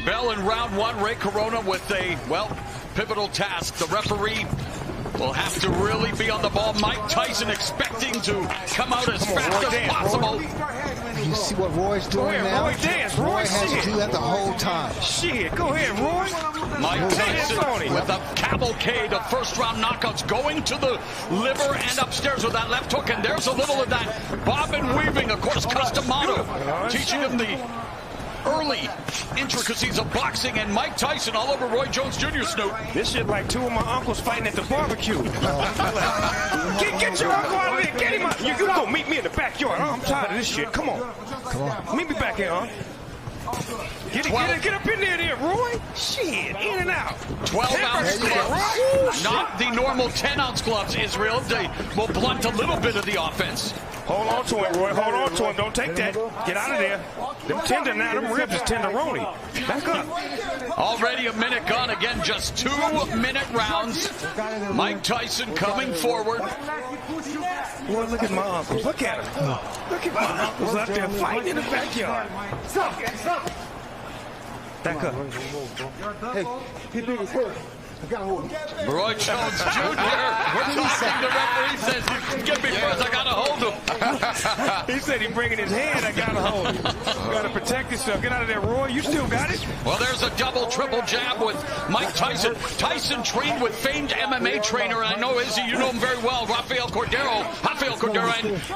Bell in round one. Ray Corona with a, well, pivotal task. The referee will have to really be on the ball. Mike Tyson expecting to come out as fast as possible. You see what Roy's doing now? Roy dance. Roy has to do that the whole time. Shit, go ahead, Roy. Mike Tyson with a cavalcade of first-round knockouts going to the liver and upstairs with that left hook. And there's a little of that bobbin weaving, of course, Customato, teaching him the early intricacies of boxing, and Mike Tyson all over Roy Jones Jr. Snoop. This shit like two of my uncles fighting at the barbecue. Get your uncle out of there. Get him out. You go meet me in the backyard. I'm tired of this shit. Come on. Meet me back here, huh? Get up in there, Roy. Shit, in and out. 12-ounce gloves. Not the normal 10-ounce gloves, Israel. They will blunt a little bit of the offense. Hold on to him, Roy. Hold on to him. Don't take that. Get out of there. Them tender now. Them ribs is tenderoni. Back up. Already a minute gone. Again, just 2-minute rounds. Mike Tyson coming forward. Boy, look at my uncles. Look at them. Look at my uncles out there fighting in the backyard. Stop. Back up. Hey, he big as hell. Roy Jones Jr. We're talking. The referee says, "Get me first. I gotta hold him." He said he's bringing his hand. I gotta hold him. You gotta protect yourself. Get out of there, Roy. You still got it. Well, there's a double, triple jab with Mike Tyson. Tyson trained with famed MMA trainer, and I know Izzy, you know him very well, Rafael Cordero.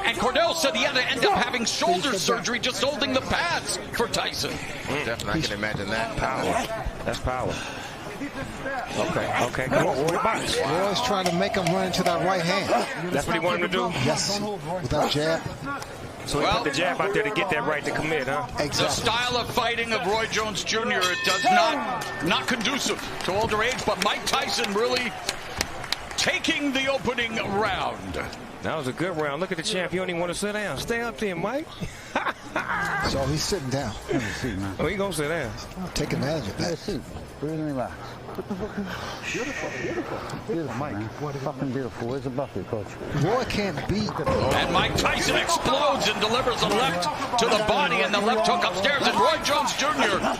And Cordero said he had to end up having shoulder surgery just holding the pads for Tyson. Definitely, I can imagine that. Power. That's power. Okay. Come on, Roy. Box. Roy's trying to make him run into that right hand. That's what he wanted to do? Yes, with that jab. So he put the jab out there to get that right to commit, huh? Exactly. The style of fighting of Roy Jones Jr., it does not conducive to older age, but Mike Tyson really taking the opening round. That was a good round. Look at the champ. You don't even want to sit down. Stay up there, Mike. So he's sitting down. Oh, he gonna sit down. Take advantage of that. Relax. Beautiful, Mike. Fucking beautiful. Where's the bucket, coach? Roy can't beat. And Mike Tyson explodes and delivers a left to the body and the left hook upstairs. And Roy Jones Jr.,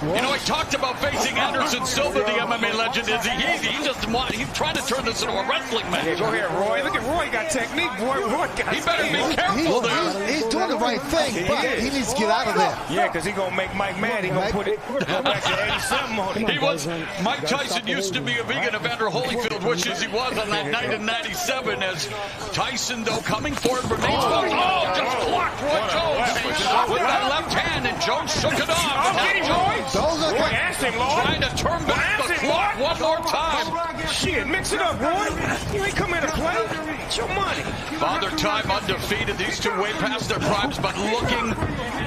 you know, he talked about facing Anderson Silva, the MMA legend. He's trying to turn this into a wrestling match. Yeah, go ahead, Roy. Look at Roy got technique. Roy got. He better be careful there. He's doing the right thing, but he needs to get out of there. Yeah, because he's going to make Mike mad. He's going to put it back to 87 on him. Mike Tyson used to be a vegan. Evander Holyfield wishes he was on that night in 97. As Tyson, though, coming forward, remains focused. Oh, just blocked Roy Jones with that left hand, and Jones shook it off. I'll get him, Roy. Those are Roy, ask him, Lord. Trying to turn back the clock one more time. Shit, mix it up, Roy. You ain't come here to play. It's your money. Father Time undefeated. These two way past their primes, but looking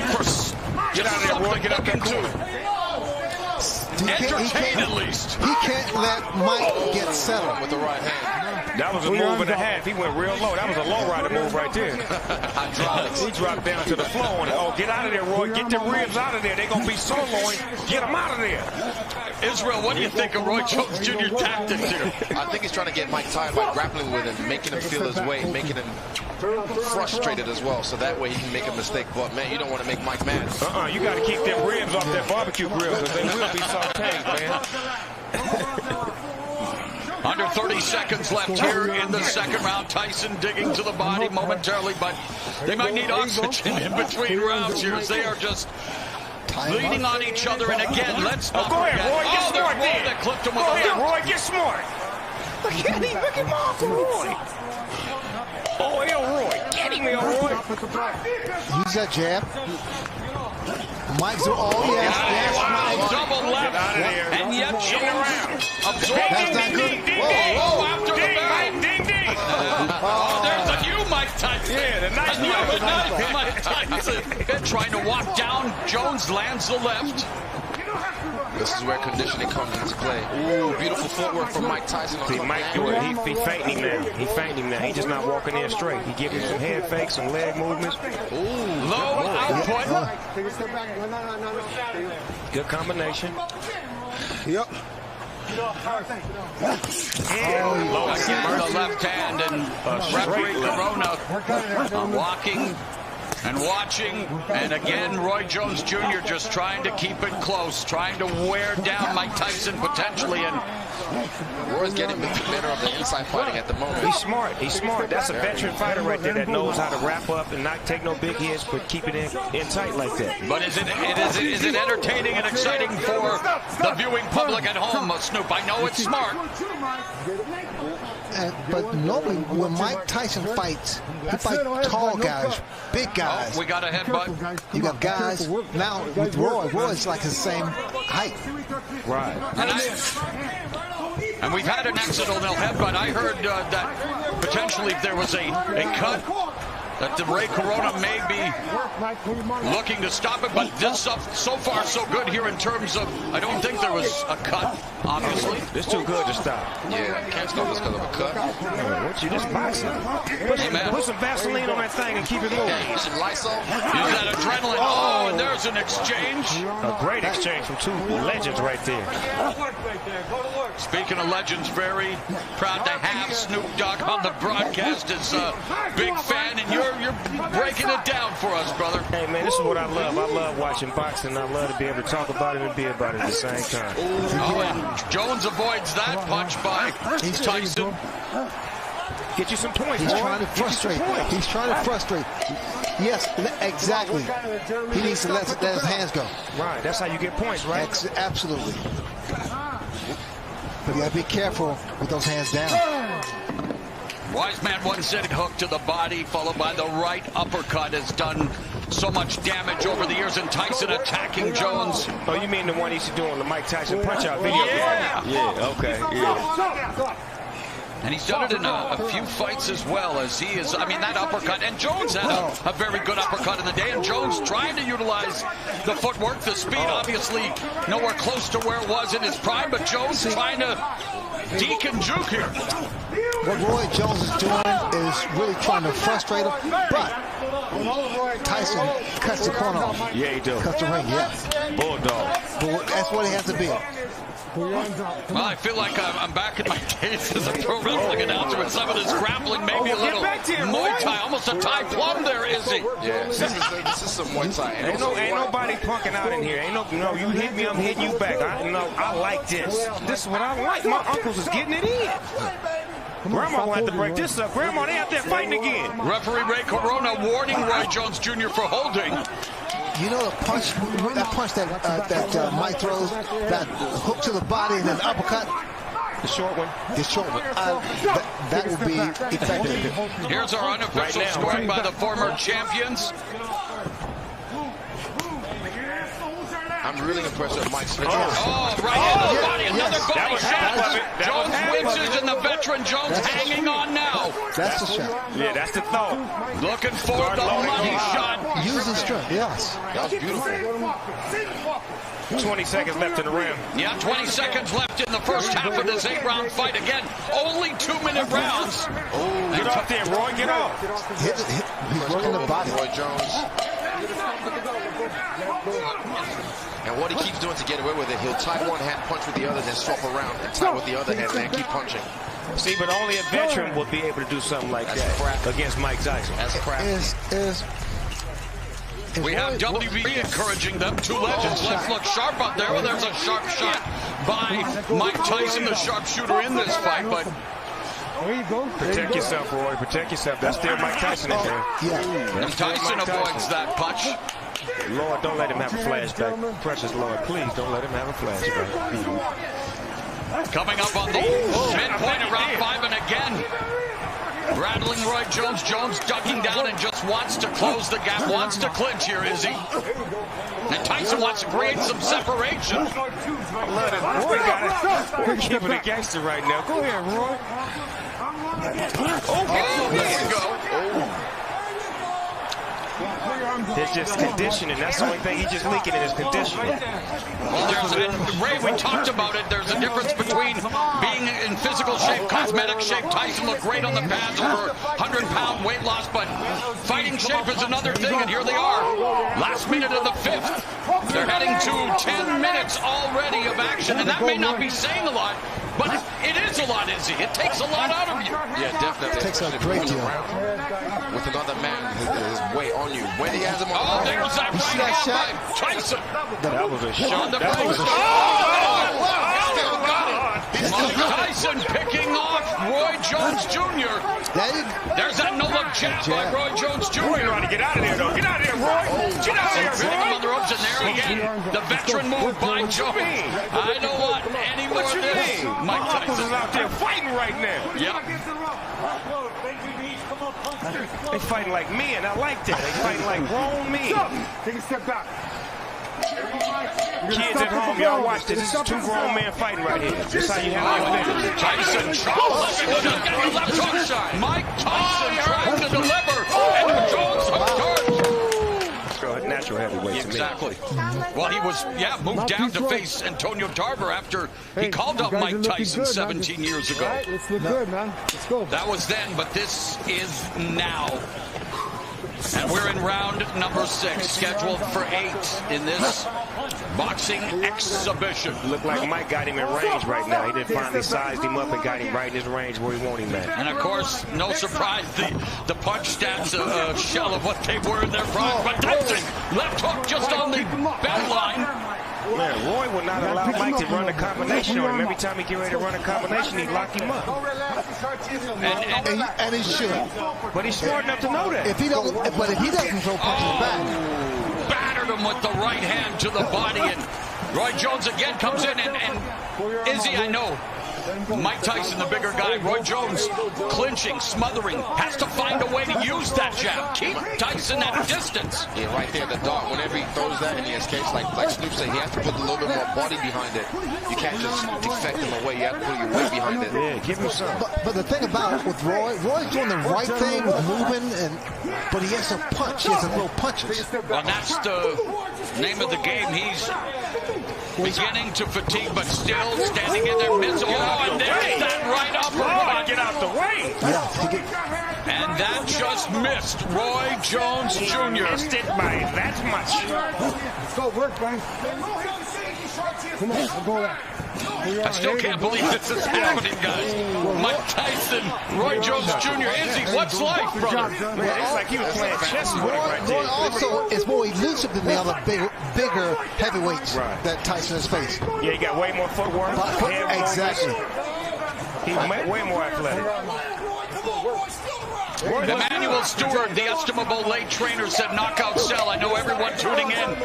for Get out of there, Roy. Get up looking there. to entertain at least. He can't let Mike get settled With the right hand. That was a move and a half. He went real low. That was a low rider move right there. He dropped down to the floor on it. Oh, get out of there, Roy. Get the ribs out of there. They're going to be soloing. Get them out of there. Israel, what do you think of Roy Jones Jr. tactics here? I think he's trying to get Mike tired by grappling with him, making him feel his weight, making him frustrated as well, so that way he can make a mistake. But, man, you don't want to make Mike mad. You got to keep them ribs off that barbecue grill, because they will be sauteed, man. Under 30 seconds left here in the second round. Tyson digging to the body momentarily, but they might need oxygen in between rounds here as they are just leaning on each other. And again, let's not go ahead, forget. Roy, get smart Roy then. that clipped him with Go a ahead, left. Roy, get smart. Look at him. Look at my Uncle Roy. Oh, Roy. Get him, Roy. Use that jab. Mike's yes, Mike. Double left. Get out of there. And yet Jones absorbed. That's not good. Whoa, after the bell. Ding. There's a new Mike Tyson. Yeah, the nice Nice Mike Tyson. Trying to walk down. Jones lands the left. This is where conditioning comes into play. Ooh, beautiful footwork from Mike Tyson. See, Mike do it. He fainting him now. He fainting him now. He just not walking in straight. He giving some head fakes, some leg movements. Ooh, low output. Good combination. Yep. Low again, the left hand, and referee Corona walking And watching, and again, Roy Jones Jr. just trying to keep it close, trying to wear down Mike Tyson potentially. And Roy's getting the better of the inside fighting at the moment. He's smart. He's smart. That's a veteran fighter right there that knows how to wrap up and not take no big hits, but keep it in tight like that. But is it entertaining and exciting for the viewing public at home, Snoop? I know it's smart. But normally when Mike Tyson fights, he fights tall guys, big guys. Oh, we got a headbutt. You got guys now with Roy's like the same height. Right. And we've had an accidental headbutt. I heard that potentially if there was a cut, that the Ray Corona may be looking to stop it, but this so far so good here in terms of, I don't think there was a cut, obviously. It's too good to stop. Yeah, can't stop this because of a cut. What you just boxing? Put some Vaseline on that thing and keep it moving. Use some Lysol. Use that adrenaline. Oh, and there's an exchange. A great exchange from two legends right there. Speaking of legends, very proud to have Snoop Dogg on the broadcast as a big fan, and you're breaking it down for us, brother. Hey, man, this is what I love. I love watching boxing. I love to be able to talk about it and be about it at the same time. Oh, and Jones avoids that punch by Tyson. Get you some points. He's trying to frustrate. He's trying to frustrate. Yes, exactly. He needs to let his hands go. Right, that's how you get points, right? Absolutely. But you got to be careful with those hands down. Wise man once said hook to the body, followed by the right uppercut, has done so much damage over the years, and Tyson attacking Jones. Oh, you mean the one he's doing the Mike Tyson punch-out video? Yeah. Yeah, okay, yeah. And he's done it in a few fights as well, as he is, I mean, that uppercut, and Jones had a very good uppercut in the day, and Jones trying to utilize the footwork, the speed, obviously nowhere close to where it was in his prime, but Jones trying to deke and juke here. What Roy Jones is doing is really trying to frustrate him, but Tyson cuts the corner off. Yeah, he does. Cuts the ring, yeah. Bulldog. But that's what he has to be. Well, I feel like I'm back in my days as a pro wrestling announcer with some of this grappling, maybe a little Muay Thai, almost a Thai plum there, is he? Yeah, this is some Muay Thai. Ain't nobody punking out in here. No, you hit me, I'm hitting you back. I like this. This is what I like. My uncles is getting it in. Grandma will have to break this up. Grandma, they out there fighting again. Referee Ray Corona warning Roy Jones Jr. for holding. You know the punch, that Mike throws, that hook to the body and then the uppercut? The short one. The short one. That will be effective. Here's our unofficial scoring by the former champions. I'm really impressed with Mike's finish. Oh, right into the body. Another body shot. Jones winces, and the veteran Jones hanging on now. That's the shot. Yeah, that's the thought. Looking for the money shot. Use the strength, yes. That was beautiful. 20 seconds left in the round. Yeah, 20 seconds left in the first half of this 8-round fight. Again, only 2-minute rounds. Oh, get off there, Roy. Get off. He's working the body. Roy Jones. And what he keeps doing to get away with it, he'll tie one hand, punch with the other, then swap around and tie with the other hand, and keep punching. See, but only a veteran will be able to do something like that against Mike Tyson. That's crap. We have WB encouraging them. Two legends. Let's look sharp out there. Well, there's a sharp shot by Mike Tyson, the sharpshooter in this fight, but protect yourself, Roy. Protect yourself. That's still Mike Tyson in there. And Tyson avoids that punch. Lord, don't let him have a flashback. Precious Lord, please don't let him have a flashback. Coming up on the midpoint of round 5, and again, rattling Roy Jones. Jones ducking down and just wants to close the gap, wants to clinch here, is he? And Tyson wants to create some separation. Roy got it. We're keeping it gangster right now. Go ahead, Roy. Oh, there you go. It's just conditioning. That's the only thing he's just leaking in his conditioning. Well, Ray, we talked about it. There's a difference between being in physical shape, cosmetic shape. Tyson looked great on the pads, over 100-pound weight loss, but fighting shape is another thing, and here they are. Last minute of the 5th. They're heading to 10 minutes already of action, and that may not be saying a lot, But it is a lot, Izzy. It takes a lot out of you. Yeah, definitely. It takes a great deal. With another man, his weight on you. When he has him on Oh, there's that You see that shot? Tyson. That was a shot. That was a shot. Still got it. Mike Tyson picking off Roy Jones Jr. There's that no-look jab by Roy Jones Jr. Roy trying to get out of there, though. Get out of there, Roy. Get out of there, Hitting him on the Roy. ropes, and there again, the veteran move by Jones. I don't want any more What of you this. mean? Mike My uncles Tyson is out there fighting right now. Yep. They fighting like men. I like that. They fighting like grown men. Take a step back. Kids at home, y'all watch this. This is two grown men fighting right here. This is how you handle your family. Tyson tries to get the left hook shot. Mike Tyson trying to deliver, and Jones hooked hard. Natural heavyweight to me. Exactly. Well, he was, moved down to face Antonio Tarver after he called up Mike Tyson 17 years ago. Let's look good, man. Let's go. That was then, but this is now. And we're in round number 6, scheduled for 8 in this boxing exhibition. Look like Mike got him in range right now. He did finally sized him up and got him right in his range where he wanted him at. And of course, no surprise, the punch stats a shell of what they were in their prime. But Tyson, left hook just on the bell line. Man, Roy would not allow Mike to run a combination on him. Every time he get ready to run a combination, he'd lock him up. And he should. But he's smart enough to know that. If he doesn't throw punches back. Battered him with the right hand to the body, and Roy Jones again comes in, and Izzy, I know, Mike Tyson, the bigger guy, Roy Jones clinching, smothering, has to find a way to use that jab. Keep Tyson at a distance. Yeah, right there, the dart. Whenever he throws that and he escapes, like Snoop said, he has to put a little bit more body behind it. You can't just defect him away. You have to put your weight behind it. Yeah, give him some. But the thing about it with Roy's doing the right thing with moving, but he has to punch. He has to throw punches. Well, that's the name of the game. He's beginning to fatigue, but still standing in there. And there's that right upper. Get out the way. And that just missed Roy Jones Jr. Missed it by that much. Let's go, work, man. Come on, we'll go there. I still can't believe this is happening, guys. Mike Tyson, Roy Jones Jr. Izzy, what's life, brother? Man, it's like he was playing chess with him right Roy there. also is more elusive than the other bigger heavyweights that Tyson has faced. Yeah, he got way more footwork. Exactly. He's way more athletic. Emmanuel Stewart, the estimable late trainer, said knockout cell. I know everyone tuning in,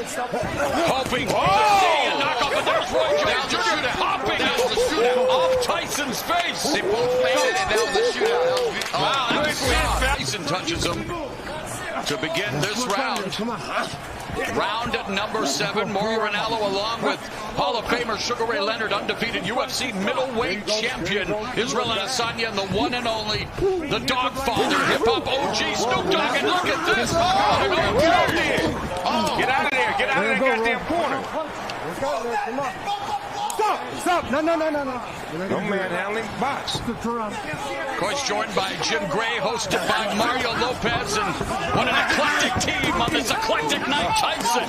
hoping to see a knockout, but there's Roy Jones Jr. hopping off Tyson's face. They both made it, and that was a shootout. Wow, that was bad. Tyson touches him to begin this round. Round number 7, Mauro Ranallo along with Hall of Famer Sugar Ray Leonard, undefeated UFC middleweight champion Israel Adesanya, and the one and only, the Dogfather, hip-hop OG Snoop Dogg, and look at this. Get out of there. Get out of that goddamn corner. Stop. No. No manhandling box. Of course, joined by Jim Gray, hosted by Mario Lopez, and what an eclectic team on this eclectic night. Tyson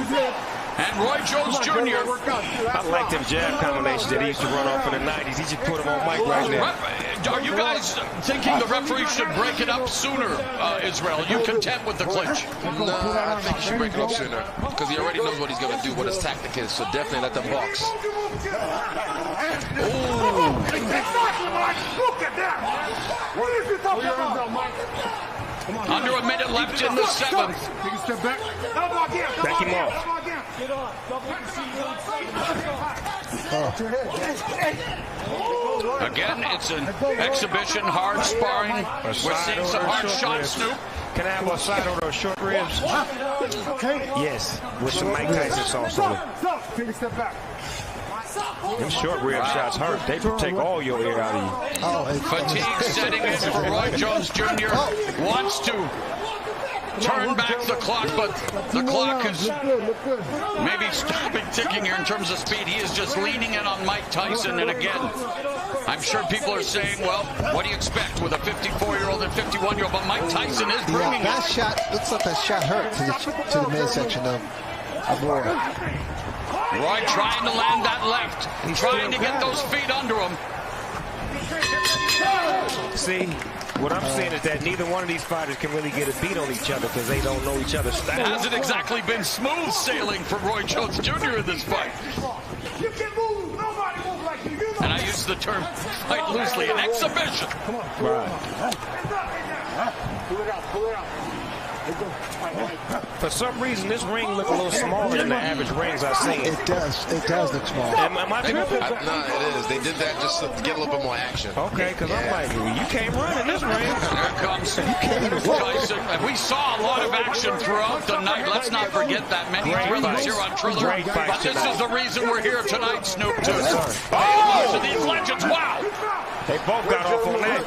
and Roy Jones Jr. I like them jab combinations that he used to run off in the 90s. He just put them on Mike right now. Are you guys thinking the referee should break it up sooner, Israel? Are you content with the clinch? No, I think he should break it up sooner because he already knows what he's going to do, what his tactic is, so definitely let them box. Under a minute left in the 7th. Take a step back. Back him off. Again, it's an exhibition, hard sparring. We're seeing some hard shots, Snoop. Can I have a side order of short ribs? Yes, with some Mike Tyson sauce on it. Take a step back. Them short rib shots hurt. They take all your air out of you. Fatigue setting in for Roy Jones Jr. Wants to turn back the clock, but the clock is maybe stopping ticking here in terms of speed. He is just leaning in on Mike Tyson, and again, I'm sure people are saying, well, what do you expect with a 54-year-old and 51-year-old? But Mike Tyson is bringing that shot, looks like that shot hurt to the midsection of Roy. Roy trying to land that left, trying to get those feet under him. See, what I'm saying is that neither one of these fighters can really get a beat on each other because they don't know each other's It style. hasn't exactly been smooth sailing for Roy Jones Jr. in this fight. You can move. Nobody moves like you. You know. And I use the term fight loosely, an exhibition. Right. Pull it out. Pull it out. For some reason, this ring look a little smaller than the average rings I've seen. It does look small. Am I tripping? No, it is. They did that just to get a little bit more action. Okay, because I'm like, you can't run in this ring. Here comes Tyson. And we saw a lot of action throughout the night. Let's not forget that. Many Great thrillers fights. here on Triller. Great fights But this tonight. is the reason we're here tonight, Snoop, to Oh! these legends. Wow! They both got off on that.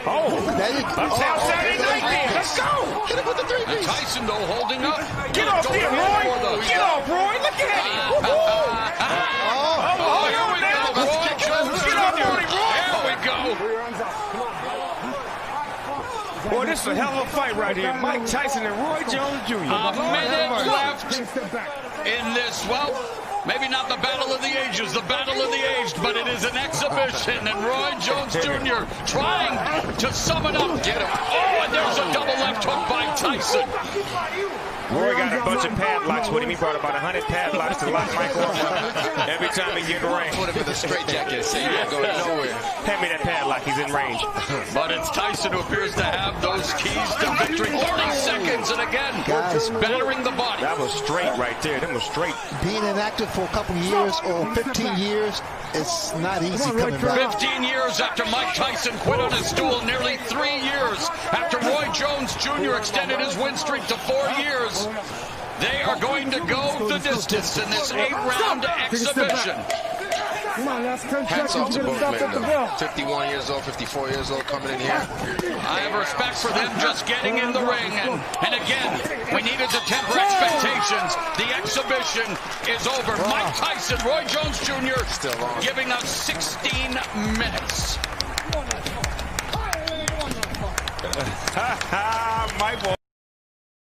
Oh, There you go. uptown Saturday night then. Let's go. Hit him with the 3 And piece. Tyson, though, holding up. Get off there, Roy. Get off, Roy. Look at him. Woo-hoo. Oh, here we go. Roy Jones Get off on him, Roy. Here we go. Boy, this is a hell of a fight right here. Mike Tyson and Roy Jones Jr. A minute left in this, well, maybe not the battle of the ages, the battle of the aged, but it is an exhibition, and Roy Jones Jr. trying to sum it up. Get him. Oh, and there's a double left hook by Tyson. Roy got a bunch of padlocks with him. He brought about 100 padlocks to lock Mike off every time he get in the ring. Put him in the straitjacket and say, you ain't going nowhere. Hand me that padlock. He's in range. But it's Tyson who appears to have those keys to victory. 30 seconds, and again, Guys. battering the body. That was straight right there. That was straight. Being inactive for a couple years or 15 years, it's not easy coming back. 15 years after Mike Tyson quit on his stool, nearly 3 years after Roy Jones Jr. extended his win streak to 4 years. They are going to go the distance in this 8-round exhibition. Come on, last 10 Hats off seconds. to You both gotta stop men, at the though. bell. 51 years old, 54 years old coming in here. I have respect for them just getting in the ring. And again, we needed to temper expectations. The exhibition is over. Mike Tyson, Roy Jones Jr. Still on. giving us 16 minutes. Mike.